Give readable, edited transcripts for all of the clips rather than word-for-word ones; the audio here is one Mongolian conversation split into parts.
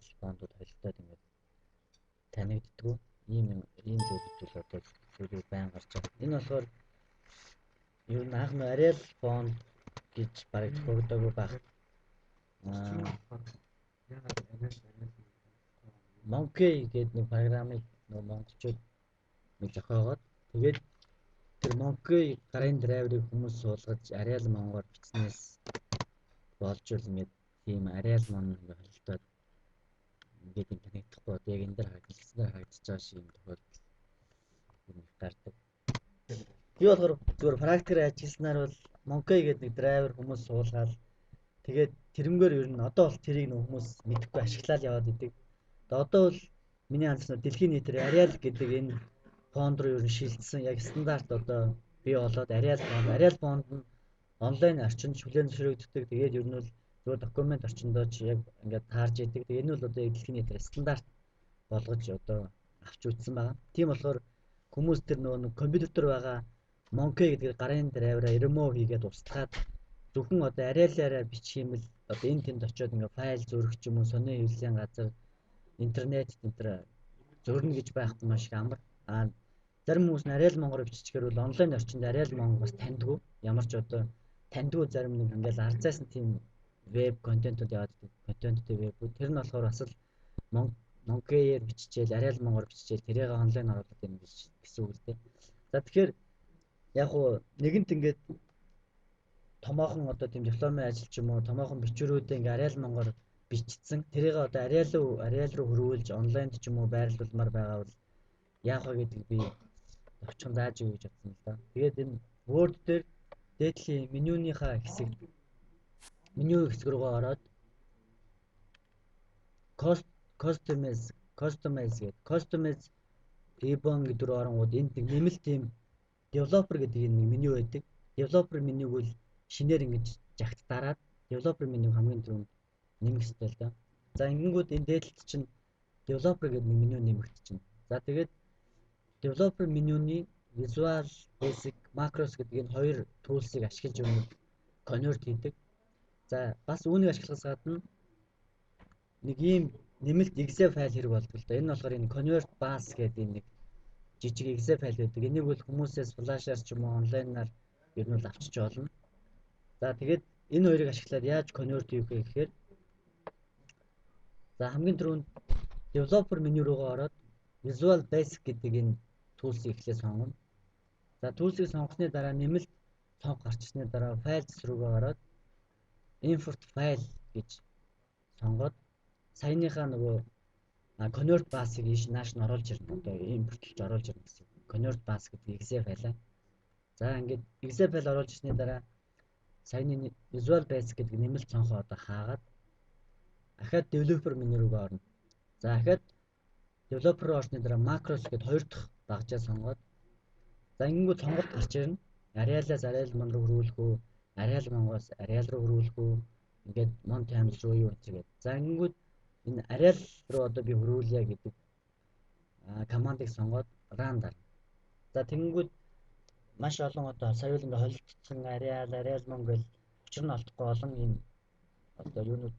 ариал фондууд холилдоод ингээд танигддгүү. Ийм зүйлүүд бол одоо сүүлийн байн гарч байгаа. Энэ болохоор ер нь анх нь ариал фонд гэж бараг тохиогдоогүй байх. Monkey гэдэг нэг програмыг нөгөө монголчууд нэг зохиогоод тэгээд тэр Monkey гарын драйверыг хүмүүс суулгаж ариал монгоор бичснээс болж л ингээд тийм ариал мон ингээд холилдоод ингээд юм танигдахгүй одоо яг энэ дээр харагдаж байгаа шиг юм тохиолдол юм гардаг. Би болохоор зүгээр практикээр ажилласнаар бол Monkey гэдэг нэг драйвер хүмүүс суулгаад тэгээд тэрнгээр ер нь одоо бол тэрийг нөх хүмүүс мэдэхгүй ашиглаад яваад идэг. Одоо бол миний анзаарсан дэлхийн нийтээр ариал гэдэг энэ фонд руу ер нь шилжсэн яг стандарт одоо бий болоод ариал фонд нь онлайн орчинд хүлээн зөвшөөрөгддөг. Тэгээд ер нь бол зөвхөн документ орчиндоо ч яг ингээд таарж идэг. Тэгээд энэ бол одоо дэлхийн нийтээр стандарт болгож одоо авч үзсэн байгаа. Тийм болохоор хүмүүс тэр нөгөө компьютер дээр байгаа Monkey гэдэг гарын драйвераа remove хийгээд устгаад зөвхөн одоо ариалаараа бичих юм бол одоо энэ тэнд очиод ингээ файл зөрөх ч юм уу сони хөвлийн газар интернет зөрнө гэж байхгүй маш их амар. Зарим хүмүүс нь ариал монгоор биччихээр бол онлайн орчинд ариал монгол бас таньдгүй. Ямар ч одоо таньдгүй зарим нэг ингээл арзаасан тийм веб контентууд яваад контенттэй вебүүд тэр нь болохоор бас л Monkey-ээр биччихэл ариал монгоор биччихэл тэрийг онлайн оруулаад байна гэсэн үг л дээ. За тэгэхээр яг хуу нэгэнт ингээд томоохон одоо тийм дипломын ажил ч юм уу томоохон бичвэрүүдээ ингээ ариал монгоор бичсэн. Тэрийг одоо ариал руу хөрвүүлж онлайнд ч юм уу байрлуулмаар байгаа бол яах вэ гэдэг би товчхон зааж өгье гэж бодсон л да. Тэгээд энэ Word дээр дээдлийн менюнийхаа меню хэсэг рүүгээ ороод customize ribbon гэдэг рүү оронгууд энд нэмэлт тийм developer гэдэг нэг меню байдаг. Developer менюг бол шинээр ингэж жагт дараад developer менюг хамгийн түрүүнд нэмэх хэрэгтэй л да. За ингэнгүүт энэ дээдлэлт чинь developer гэдэг нэг меню нэмэгдчихэв. За тэгээд developer менюний Visual Basic Macros гэдэг энэ хоёр туулсыг ашиглаж convert хийдэг. За бас үүнийг ашиглахаас гадна нэг ийм нэмэлт exe файл хэрэг болдог л да. Энэ болохоор энэ convert bus гэдэг нэг жижиг exe файл байдаг. Энийг бол хүмүүсээс флашаар ч юм уу онлайнаар ер нь авчиж болно. За тэгээд энэ хоёрыг ашиглаад яаж convert хийх вэ гэхээр за хамгийн түрүүнд developer меню руугаа ороод Visual Basic гэдэг энэ туулсыг эхлээ сонгоно. За туулсыг сонгосны дараа нэмэлт цонх гарчсны дараа files руугаа ороод import file гэж сонгоод саяныхаа нөгөө convert bus-ыг нааш нь оруулж ирнэ. Одоо импортлж оруулж ирнэ гэсэн. Convert bus гэдэг exe файлаа. За ингээд exe файл оруулж ирсний дараа саяны Visual Basic гэдэг нэмэлт цонхоо одоо хаагаад дахиад developer меню руугаа орно. За дахиад developer руу орсны дараа macros гэдэг хоёр дахь дагажаа сонгоод за ингэнгүүт сонголт гарч ирнэ. Ариалаас ариал мон руу хөрвүүлэх үү, ариал монгоос ариал руу хөрвүүлэх үү, ингээд мон times руу юу гэгээд. За ингэнгүүт энэ ариал руу одоо би хөрвүүлье гэдэг командыг сонгоод run дарна. За тэгэнгүүт маш олон одоо сая л ингээ холилдсон ариал мон гэл учир нь олдохгүй олон юм одоо юунууд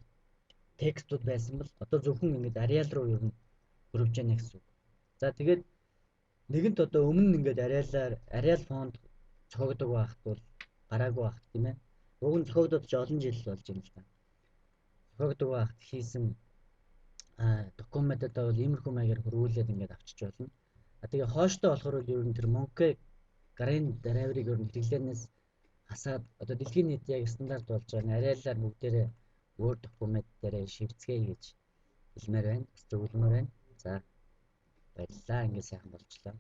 текстүүд байсан бол одоо зөвхөн ингээд ариал руу ер нь хөрвж яана гэсэн үг. За тэгээд нэгэнт одоо өмнө ингээд ариал фонд цогцдог байхад бол гараагүй байхад тийм ээ. Уг нь цогцодод ч олон жил болж байна л да. Цогцдог байхад хийсэн документуудаа бол иймэрхүү маягаар хөрвүүлээд ингээд авчиж болно. Тэгээ хооштой болохоор ер нь тэр Monkey гарын драйверыг ер нь хэрэглэнээс хасаад одоо дэлхийн нийт яг стандарт болж байгаа ариалаар бүгдээрээ Word документ дээрээ шивцгээе гэж хэлмээр байна. Зөвлөмөр байна. За баярлалаа. Ингээд сайхан болчлаа.